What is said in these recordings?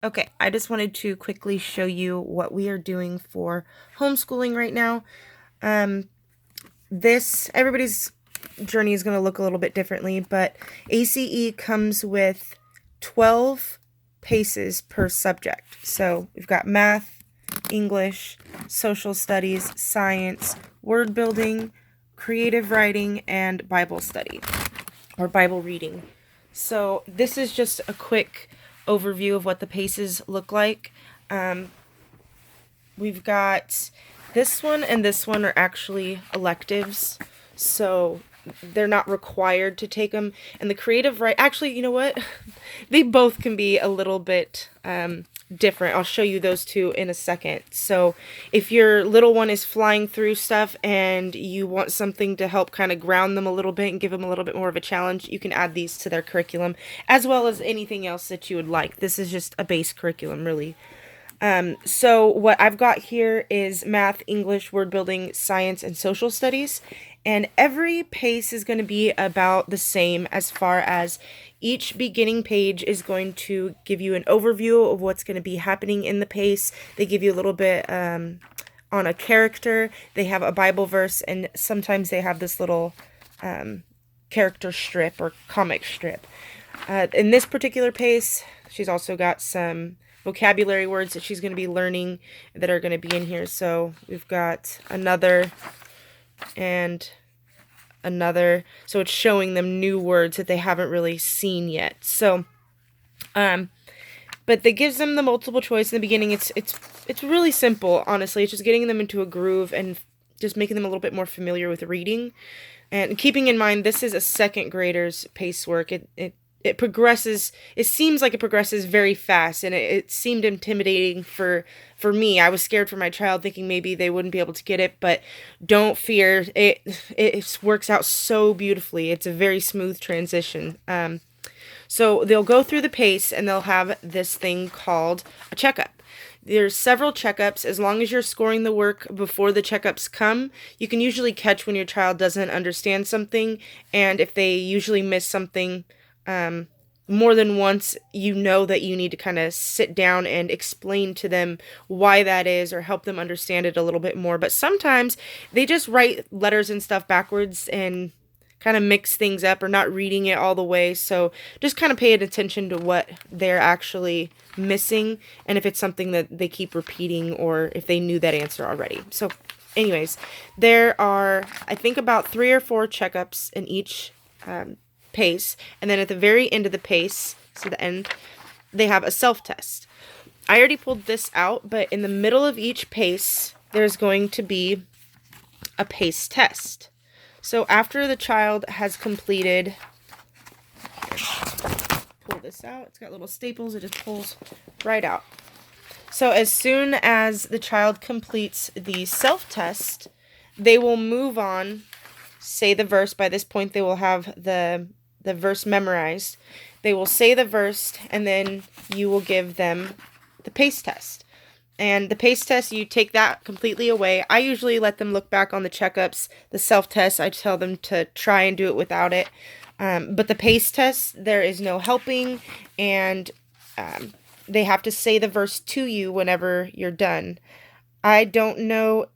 Okay, I just wanted to quickly show you what we are doing for homeschooling right now. Everybody's journey is going to look a little bit differently, but ACE comes with 12 paces per subject. So we've got math, English, social studies, science, word building, creative writing, and Bible study or Bible reading. So this is just a quick overview of what the paces look like. We've got this one and this one are actually electives, so they're not required to take them. And the creative right, actually, you know what? They both can be a little bit different. I'll show you those two in a second. So if your little one is flying through stuff and you want something to help kind of ground them a little bit and give them a little bit more of a challenge, you can add these to their curriculum, as well as anything else that you would like. This is just a base curriculum, really. So what I've got here is math, English, word building, science, and social studies. And every pace is going to be about the same as far as each beginning page is going to give you an overview of what's going to be happening in the pace. They give you a little bit on a character. They have a Bible verse, and sometimes they have this little character strip or comic strip. In this particular pace, she's also got some vocabulary words that she's going to be learning that are going to be in here. So we've got another and another. So it's showing them new words that they haven't really seen yet. So, but that gives them the multiple choice in the beginning. It's really simple, honestly. It's just getting them into a groove and just making them a little bit more familiar with reading. And keeping in mind, this is a second grader's pace work. It progresses. It seems like it progresses very fast, and it seemed intimidating for me. I was scared for my child, thinking maybe they wouldn't be able to get it, but don't fear. It works out so beautifully. It's a very smooth transition. So they'll go through the pace, and they'll have this thing called a checkup. There's several checkups. As long as you're scoring the work before the checkups come, you can usually catch when your child doesn't understand something, and if they usually miss something more than once, you know that you need to kind of sit down and explain to them why that is or help them understand it a little bit more. But sometimes they just write letters and stuff backwards and kind of mix things up or not reading it all the way. So just kind of pay attention to what they're actually missing and if it's something that they keep repeating or if they knew that answer already. So anyways, there are, I think, about 3 or 4 checkups in each pace, and then at the very end of the pace, so the end, they have a self-test. I already pulled this out, but in the middle of each pace, there's going to be a pace test. So after the child has completed, pull this out, it's got little staples, it just pulls right out. So as soon as the child completes the self-test, they will move on, say the verse. By this point, they will have the verse memorized. They will say the verse, and then you will give them the pace test. And the pace test, you take that completely away. I usually let them look back on the checkups. The self-test, I tell them to try and do it without it. But the pace test, there is no helping, and they have to say the verse to you whenever you're done. I don't know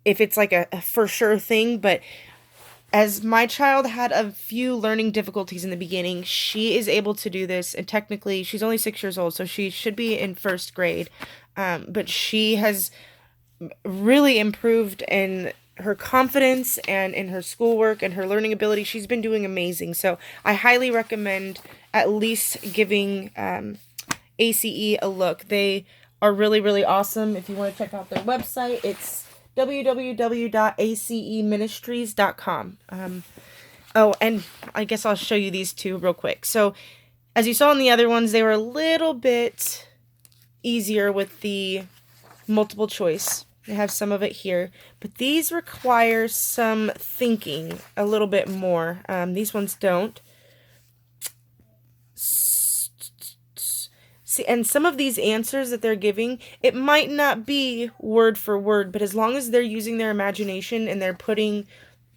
if it's like a for sure thing, but as my child had a few learning difficulties in the beginning, she is able to do this, and technically she's only 6 years old, so she should be in first grade, but she has really improved in her confidence and in her schoolwork and her learning ability. She's been doing amazing, so I highly recommend at least giving ACE a look. They are really, really awesome. If you want to check out their website, it's www.aceministries.com. Oh, and I guess I'll show you these two real quick. So, as you saw in the other ones, they were a little bit easier with the multiple choice. They have some of it here, but these require some thinking a little bit more. These ones don't. See, and some of these answers that they're giving, it might not be word for word, but as long as they're using their imagination and they're putting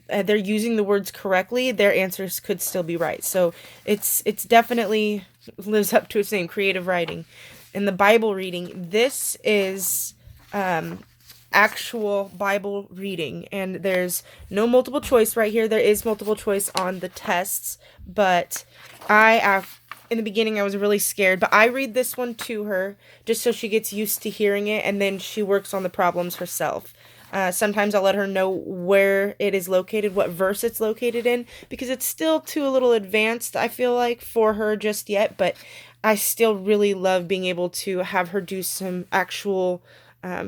they're using the words correctly, their answers could still be right. So it's definitely lives up to its name, creative writing. In the Bible reading, this is actual Bible reading, and there's no multiple choice right here. There is multiple choice on the tests, but in the beginning I was really scared, but I read this one to her just so she gets used to hearing it, and then she works on the problems herself. Sometimes I'll let her know where it is located, what verse it's located in, because it's still too a little advanced, I feel like, for her just yet, but I still really love being able to have her do some actual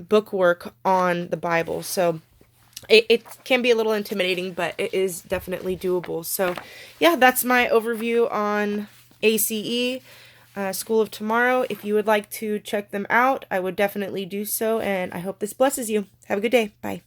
book work on the Bible. So it can be a little intimidating, but it is definitely doable. So yeah, that's my overview on ACE, School of Tomorrow. If you would like to check them out, I would definitely do so, and I hope this blesses you. Have a good day. Bye.